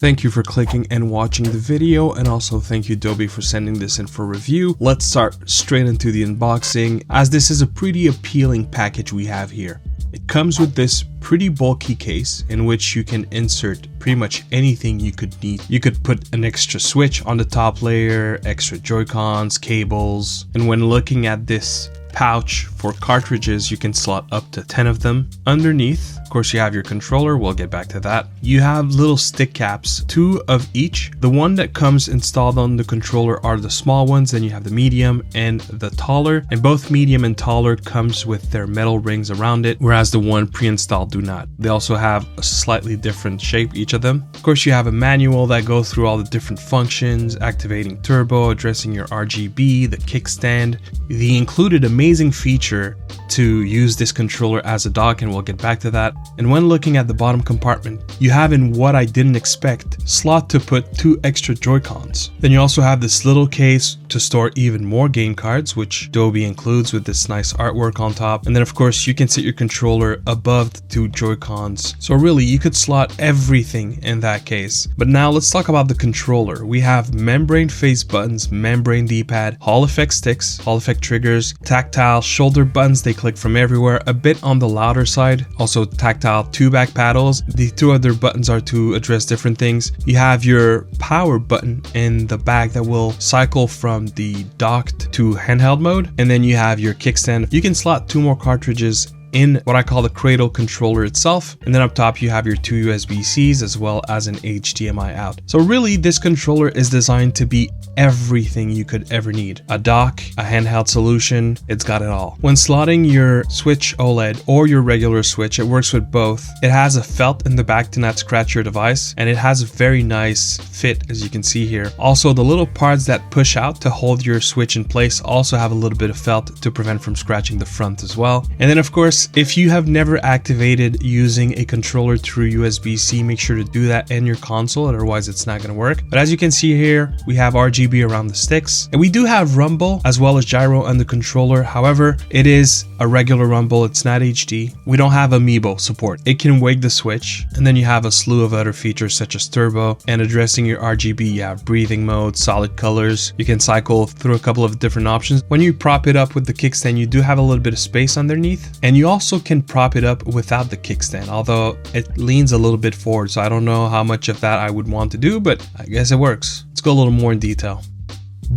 Thank you for clicking and watching the video, and also thank you DOBE for sending this in for review. Let's start straight into the unboxing, as this is a pretty appealing package we have here. It comes with this pretty bulky case in which you can insert pretty much anything you could need. You could put an extra switch on the top layer, extra Joy-Cons, cables, and when looking at this pouch for cartridges, you can slot up to 10 of them. Underneath, of course, you have your controller. We'll get back to that. You have little stick caps, 2 of each. The one that comes installed on the controller are the small ones, then you have the medium and the taller, and both medium and taller comes with their metal rings around it, whereas the one pre-installed do not. They also have a slightly different shape, each of them. Of course, you have a manual that goes through all the different functions, activating turbo, addressing your RGB, the kickstand, the included amazing feature to use this controller as a dock, and we'll get back to that. And when looking at the bottom compartment, you have, in what I didn't expect, slot to put 2 extra Joy-Cons. Then you also have this little case to store even more game cards, which DOBE includes with this nice artwork on top. And then of course you can sit your controller above the 2 Joy-Cons. So really you could slot everything in that case. But now let's talk about the controller. We have membrane face buttons, membrane D-pad, Hall effect sticks, Hall effect triggers, tactile shoulder buttons, they click from everywhere, a bit on the louder side, also tactile 2 back paddles. The 2 other buttons are to address different things. You have your power button in the back that will cycle from the docked to handheld mode, and then you have your kickstand. You can slot 2 more cartridges in what I call the cradle controller itself, and then up top you have your 2 USB-Cs as well as an HDMI out. So really this controller is designed to be everything you could ever need. A dock, a handheld solution, it's got it all. When slotting your Switch OLED or your regular Switch, it works with both. It has a felt in the back to not scratch your device, and it has a very nice fit, as you can see here. Also, the little parts that push out to hold your Switch in place also have a little bit of felt to prevent from scratching the front as well. And then of course, if you have never activated using a controller through USB-C, make sure to do that in your console, otherwise it's not going to work. But as you can see here, we have RGB around the sticks, and we do have rumble as well as gyro on the controller. However, it is a regular rumble, it's not HD. We don't have amiibo support. It can wake the switch, and then you have a slew of other features such as turbo and addressing your RGB. You have breathing mode, solid colors. You can cycle through a couple of different options. When you prop it up with the kickstand, you do have a little bit of space underneath, and you also can prop it up without the kickstand, although it leans a little bit forward, so I don't know how much of that I would want to do, but I guess it works. Let's go a little more in detail.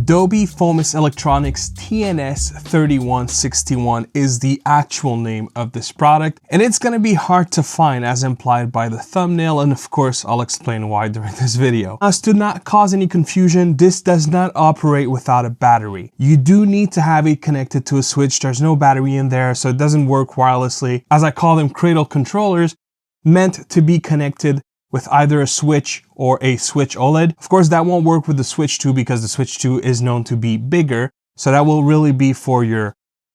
DOBE Fomis Electronics TNS-3161 is the actual name of this product, and it's going to be hard to find as implied by the thumbnail, and of course I'll explain why during this video. As to not cause any confusion, this does not operate without a battery. You do need to have it connected to a switch. There's no battery in there, so it doesn't work wirelessly. As I call them, cradle controllers, meant to be connected with either a Switch or a Switch OLED. Of course, that won't work with the Switch 2 because the Switch 2 is known to be bigger. So that will really be for your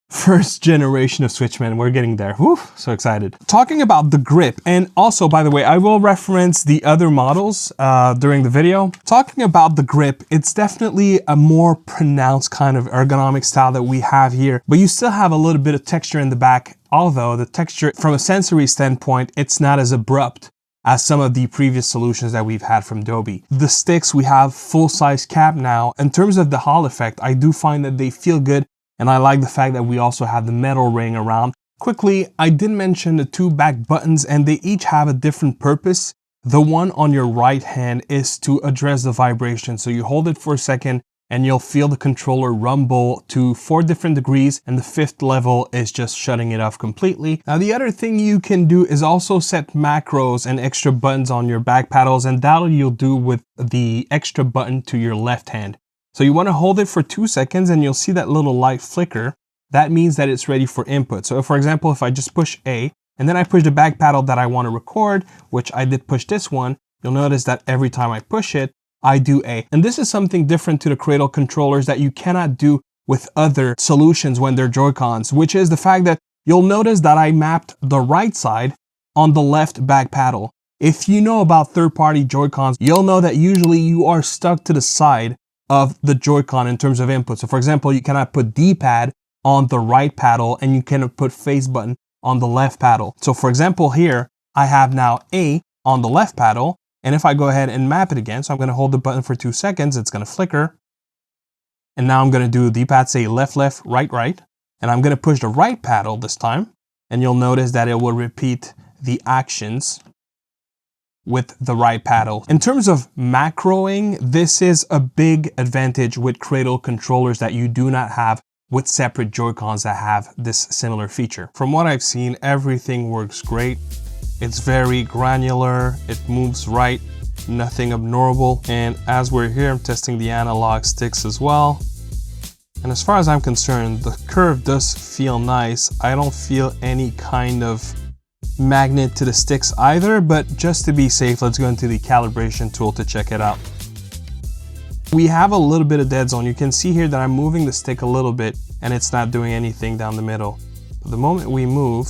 first generation of Switch, man. We're getting there. Whew, so excited. Talking about the grip, and also, by the way, I will reference the other models during the video. Talking about the grip, it's definitely a more pronounced kind of ergonomic style that we have here, but you still have a little bit of texture in the back, although the texture from a sensory standpoint, it's not as abrupt as some of the previous solutions that we've had from DOBE. The sticks, we have full-size cap now. In terms of the Hall effect, I do find that they feel good, and I like the fact that we also have the metal ring around. Quickly, I did mention the 2 back buttons, and they each have a different purpose. The one on your right hand is to address the vibration. So you hold it for a second, and you'll feel the controller rumble to 4 different degrees, and the 5th level is just shutting it off completely. Now, the other thing you can do is also set macros and extra buttons on your back paddles, and that you'll do with the extra button to your left hand. So you want to hold it for 2 seconds, and you'll see that little light flicker. That means that it's ready for input. So for example, if I just push A, and then I push the back paddle that I want to record, which I did push this one, you'll notice that every time I push it, I do A. And this is something different to the cradle controllers that you cannot do with other solutions when they're Joy-Cons, which is the fact that you'll notice that I mapped the right side on the left back paddle. If you know about third-party Joy-Cons, you'll know that usually you are stuck to the side of the Joy-Con in terms of input. So for example, you cannot put D-pad on the right paddle, and you cannot put face button on the left paddle. So for example, here I have now A on the left paddle, And if I go ahead and map it again, so I'm going to hold the button for 2 seconds, it's going to flicker. And now I'm going to do a D-pad, say left, left, right, right. And I'm going to push the right paddle this time. And you'll notice that it will repeat the actions with the right paddle. In terms of macroing, this is a big advantage with Cradle controllers that you do not have with separate Joy-Cons that have this similar feature. From what I've seen, everything works great. It's very granular, it moves right, nothing abnormal. And as we're here, I'm testing the analog sticks as well. And as far as I'm concerned, the curve does feel nice. I don't feel any kind of magnet to the sticks either, but just to be safe, let's go into the calibration tool to check it out. We have a little bit of dead zone. You can see here that I'm moving the stick a little bit and it's not doing anything down the middle. But the moment we move,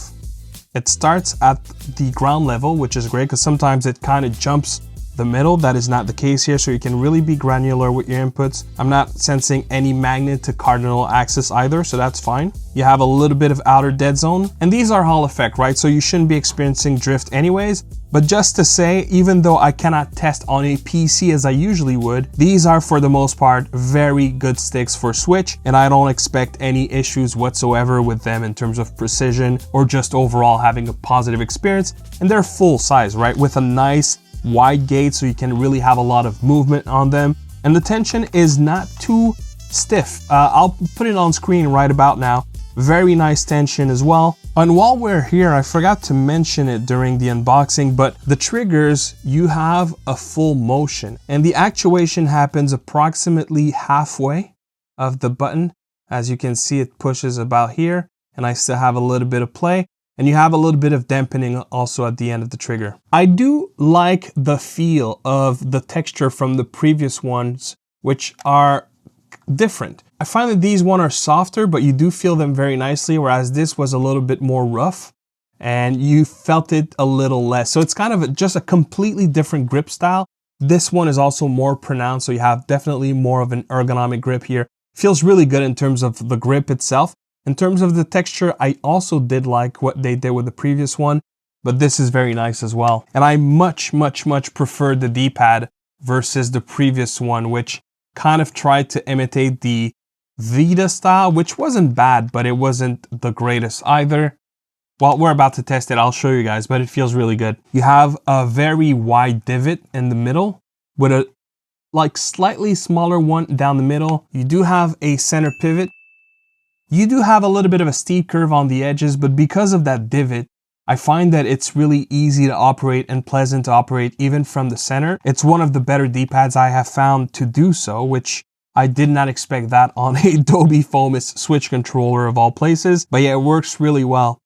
it starts at the ground level, which is great because sometimes it kind of jumps the middle. That is not the case here, so you can really be granular with your inputs. I'm not sensing any magnet to cardinal axis either, so that's fine. You have a little bit of outer dead zone, and these are Hall effect, right? So you shouldn't be experiencing drift anyways. But just to say, even though I cannot test on a PC as I usually would, these are for the most part very good sticks for Switch, and I don't expect any issues whatsoever with them in terms of precision or just overall having a positive experience. And they're full size, right? With a nice wide gate, so you can really have a lot of movement on them. And the tension is not too stiff. I'll put it on screen right about now. Very nice tension as well. And while we're here, I forgot to mention it during the unboxing, but the triggers, you have a full motion and the actuation happens approximately halfway of the button. As you can see, it pushes about here and I still have a little bit of play. And you have a little bit of dampening also at the end of the trigger. I do like the feel of the texture from the previous ones, which are different. I find that these ones are softer, but you do feel them very nicely, whereas this was a little bit more rough and you felt it a little less. So it's kind of just a completely different grip style. This one is also more pronounced, so you have definitely more of an ergonomic grip here. Feels really good in terms of the grip itself. In terms of the texture, I also did like what they did with the previous one, but this is very nice as well. And I much preferred the D-pad versus the previous one, which kind of tried to imitate the Vita style, which wasn't bad, but it wasn't the greatest either. Well, we're about to test it. I'll show you guys, but it feels really good. You have a very wide divot in the middle with a slightly smaller one down the middle. You do have a center pivot. You do have a little bit of a steep curve on the edges, but because of that divot, I find that it's really easy to operate and pleasant to operate even from the center. It's one of the better D-pads I have found to do so, which I did not expect that on a DOBE Fomis Switch controller of all places. But yeah, it works really well.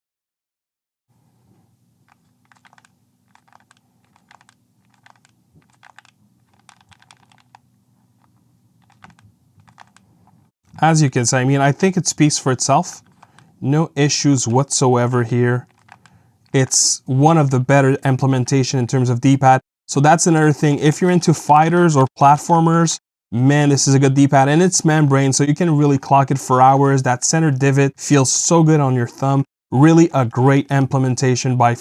As you can see, I mean, I think it speaks for itself. No issues whatsoever here. It's one of the better implementation in terms of D-pad. So that's another thing. If you're into fighters or platformers, man, this is a good D-pad, and it's membrane, so you can really clock it for hours. That center divot feels so good on your thumb. Really a great implementation by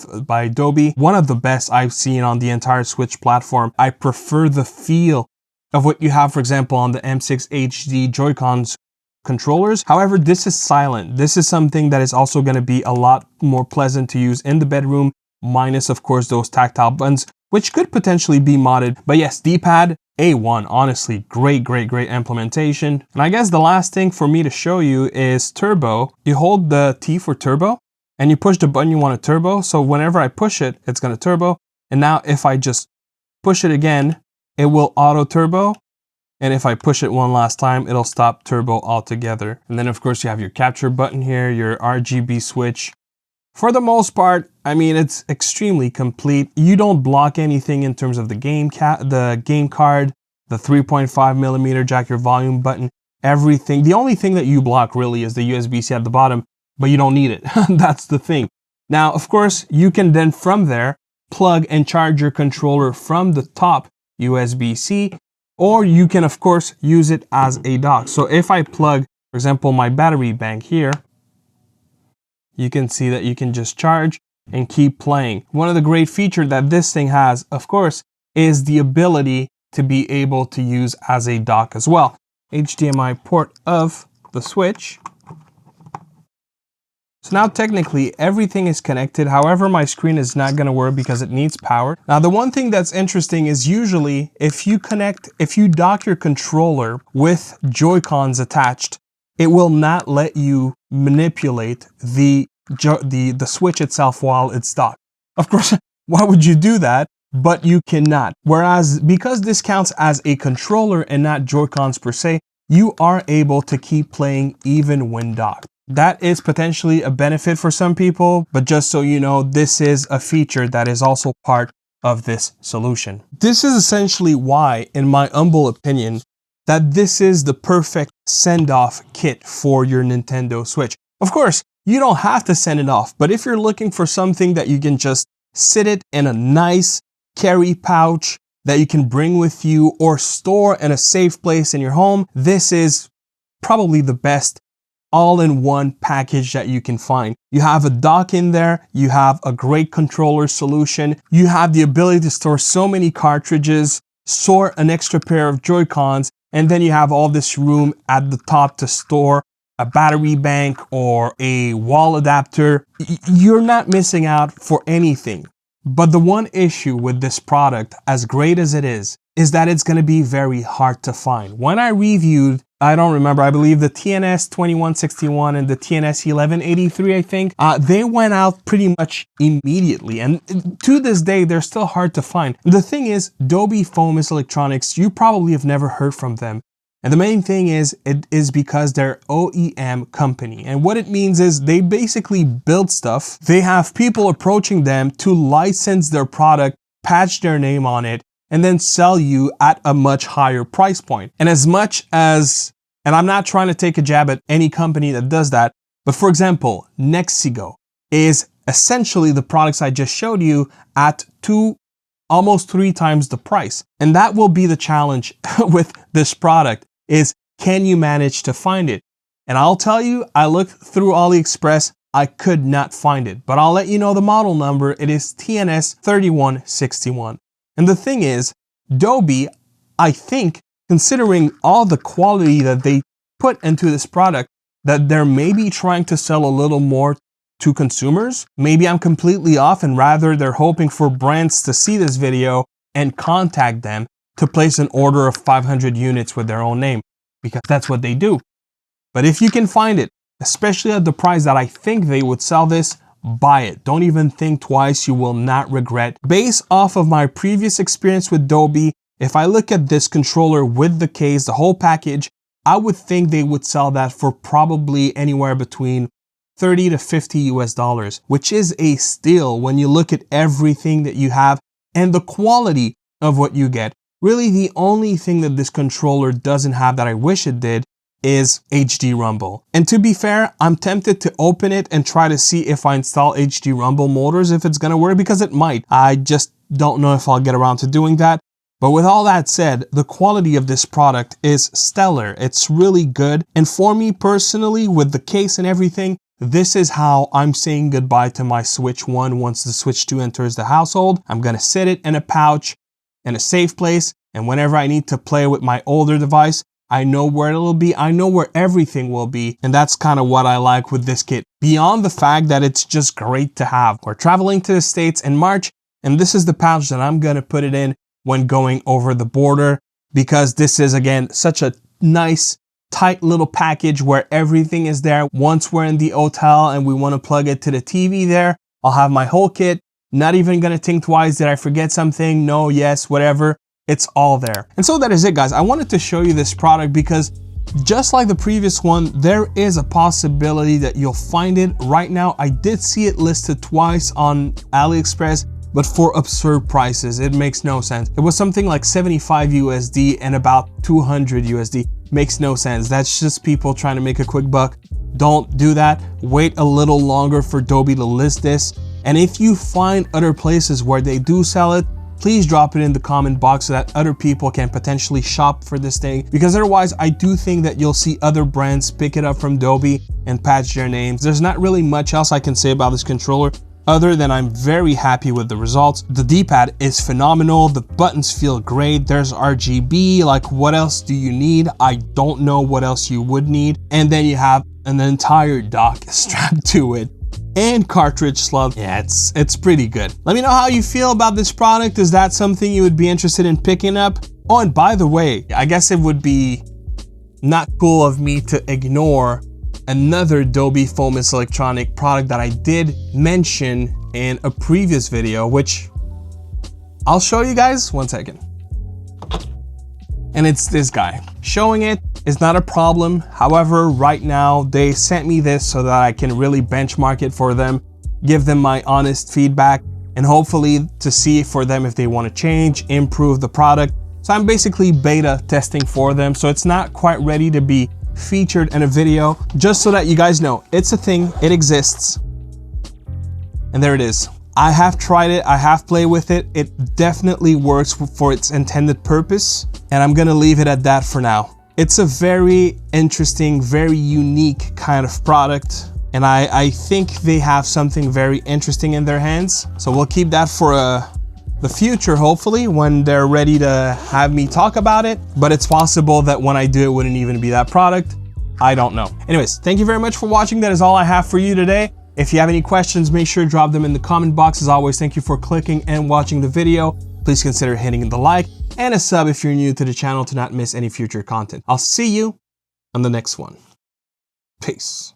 DOBE. One of the best I've seen on the entire Switch platform. I prefer the feel of what you have, for example, on the M6 HD Joy-Cons controllers. However, this is silent. This is something that is also going to be a lot more pleasant to use in the bedroom, minus, of course, those tactile buttons, which could potentially be modded. But yes, D-pad, A1, honestly, great implementation. And I guess the last thing for me to show you is turbo. You hold the T for turbo, and you push the button you want to turbo. So whenever I push it, it's going to turbo. And now if I just push it again, it will auto turbo. And if I push it one last time, it'll stop turbo altogether. And then of course you have your capture button here, your RGB switch. For the most part, I mean, it's extremely complete. You don't block anything in terms of the game card, the 3.5mm jack, your volume button, everything. The only thing that you block really is the USB-C at the bottom, but you don't need it. That's the thing. Now, of course, you can then from there plug and charge your controller from the top USB-C, or you can of course use it as a dock. So if I plug, for example, my battery bank here, you can see that you can just charge and keep playing. One of the great features that this thing has, of course, is the ability to be able to use as a dock as well. HDMI port of the Switch. So now technically everything is connected. However, my screen is not going to work because it needs power. Now the one thing that's interesting is usually if you dock your controller with Joy-Cons attached, it will not let you manipulate the Switch itself while it's docked. Of course, why would you do that? But you cannot. Whereas because this counts as a controller and not Joy-Cons per se, you are able to keep playing even when docked. That is potentially a benefit for some people, but just so you know, this is a feature that is also part of this solution. This is essentially why, in my humble opinion, that this is the perfect send-off kit for your Nintendo Switch. Of course, you don't have to send it off, but if you're looking for something that you can just sit it in a nice carry pouch that you can bring with you or store in a safe place in your home, this is probably the best all-in-one package that you can find. You have a dock in there, you have a great controller solution, you have the ability to store so many cartridges, store an extra pair of Joy-Cons, and then you have all this room at the top to store a battery bank or a wall adapter. You're not missing out for anything. But the one issue with this product, as great as it is that it's going to be very hard to find. When I reviewed, I don't remember, I believe the TNS-3161 and the TNS-1183, I think, they went out pretty much immediately. And to this day, they're still hard to find. The thing is, DOBE Fomis Electronics, you probably have never heard from them. And the main thing is, it is because they're OEM company. And what it means is they basically build stuff. They have people approaching them to license their product, patch their name on it, and then sell you at a much higher price point. And as much as, and I'm not trying to take a jab at any company that does that, but for example, Nexigo is essentially the products I just showed you at almost 3 times the price. And that will be the challenge with this product is, can you manage to find it? And I'll tell you, I looked through AliExpress, I could not find it, but I'll let you know the model number. It is TNS-3161. And the thing is, DOBE, I think, considering all the quality that they put into this product, that they're maybe trying to sell a little more to consumers. Maybe I'm completely off, and rather they're hoping for brands to see this video and contact them to place an order of 500 units with their own name, because that's what they do. But if you can find it, especially at the price that I think they would sell this, buy it. Don't even think twice, you will not regret. Based off of my previous experience with DOBE, if I look at this controller with the case, the whole package, I would think they would sell that for probably anywhere between $30 to $50 US, which is a steal when you look at everything that you have and the quality of what you get. Really, the only thing that this controller doesn't have that I wish it did is HD Rumble. And to be fair, I'm tempted to open it and try to see if I install HD Rumble motors, if it's gonna work, because it might. I just don't know if I'll get around to doing that. But with all that said, the quality of this product is stellar. It's really good. And for me personally, with the case and everything, this is how I'm saying goodbye to my Switch 1 once the Switch 2 enters the household. I'm gonna sit it in a pouch in a safe place, and whenever I need to play with my older device, I know where it'll be, I know where everything will be, and that's kind of what I like with this kit. Beyond the fact that it's just great to have. We're traveling to the States in March, and this is the pouch that I'm gonna put it in when going over the border, because this is, again, such a nice, tight little package where everything is there. Once we're in the hotel and we wanna plug it to the TV there, I'll have my whole kit, not even gonna think twice, did I forget something? No, yes, whatever. It's all there. And so that is it, guys. I wanted to show you this product because just like the previous one, there is a possibility that you'll find it right now. I did see it listed twice on AliExpress, but for absurd prices. It makes no sense. It was something like 75 USD and about 200 USD. Makes no sense. That's just people trying to make a quick buck. Don't do that. Wait a little longer for DOBE to list this. And if you find other places where they do sell it, please drop it in the comment box so that other people can potentially shop for this thing, because otherwise I do think that you'll see other brands pick it up from DOBE and patch their names. There's not really much else I can say about this controller. other than I'm very happy with the results. The D-pad is phenomenal. The buttons feel great. There's RGB. Like, what else do you need? I don't know what else you would need. And then you have an entire dock strapped to it and cartridge slot. Yeah, it's pretty good. Let me know how you feel about this product. Is that something you would be interested in picking up? Oh, and by the way, I guess it would be not cool of me to ignore another DOBE Fomis Electronic product that I did mention in a previous video, which I'll show you guys 1 second. And it's this guy. Showing it is not a problem. However, right now they sent me this so that I can really benchmark it for them, give them my honest feedback, and hopefully to see for them if they want to change, improve the product. So I'm basically beta testing for them. So it's not quite ready to be featured in a video, just so that you guys know it's a thing, it exists, and there it is. I have tried it, I have played with it. It definitely works for its intended purpose, and I'm gonna leave it at that for now. It's a very interesting, very unique kind of product, and I think they have something very interesting in their hands. So we'll keep that for the future, hopefully, when they're ready to have me talk about it. But it's possible that when I do, it wouldn't even be that product. I don't know. Anyways, thank you very much for watching. That is all I have for you today. If you have any questions, make sure to drop them in the comment box. As always, thank you for clicking and watching the video. Please consider hitting the like and a sub if you're new to the channel to not miss any future content. I'll see you on the next one. Peace.